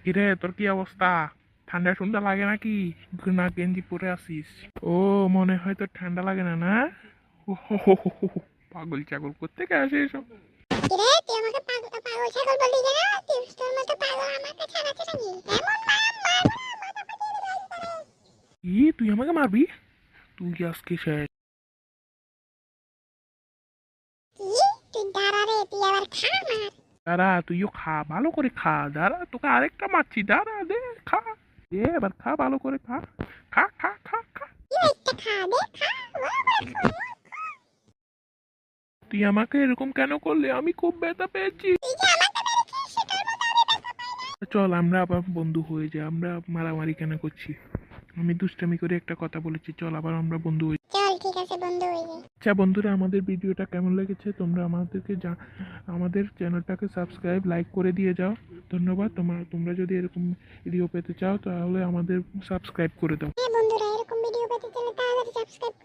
কিরে তোর কি অবস্থা? ঠান্ডা ঠান্ডা লাগে নাকি? না গেঞ্জি পরে আসিস? ও, মনে হয় তোর ঠান্ডা লাগে না না? ও হো হো হো হো হো। পাগল ছাগল কোত্থেকে আসে এসব? কিরে তুই আমাকে পাগল ছাগল বললি কেন? তুই তোর মতো পাগল আমাকে ছাড়াতে নাকি? এমন মাথা ফাটিয়ে দিবি একবারে। কি, তুই আমাকে মারবি? তুই আজকে শেষ। কি? তুই দাঁড়া রে, তুই আবার খা আমার। দাঁড়া, তুইও খা, ভালো করে খা। দাঁড়া, তোকে আরেকটা মারছি, দাঁড়া দে। খা, দে এবার খা, ভালো করে খা। খা খা খা খা। কি একটা খা দে, খা ভালো করে খা। তুই আমাকে এরকম কেন করলি? আমি খুব ব্যথা পেয়েছি। তুই যে আমাকে মেরেছিস সেটার মতো আমি ব্যথা পাই না। চল আমরা আবার বন্ধু হয়ে যাই। আমরা মারামারি কেন করছি? আমি দুষ্টামি করে একটা কথা বলেছি, চল আবার আমরা বন্ধু হই। চল ঠিক আছে, বন্ধু হয়ে যাই। আচ্ছা বন্ধুরা, আমাদের ভিডিওটা কেমন লেগেছে তোমরা আমাদেরকে আমাদের চ্যানেলটাকে সাবস্ক্রাইব লাইক করে দিয়ে যাও। ধন্যবাদ। তোমরা যদি এরকম ভিডিও পেতে চাও তাহলে আমাদের সাবস্ক্রাইব করে দাও। হ্যাঁ বন্ধুরা, এরকম ভিডিও পেতে চাইলে তাড়াতাড়ি সাবস্ক্রাইব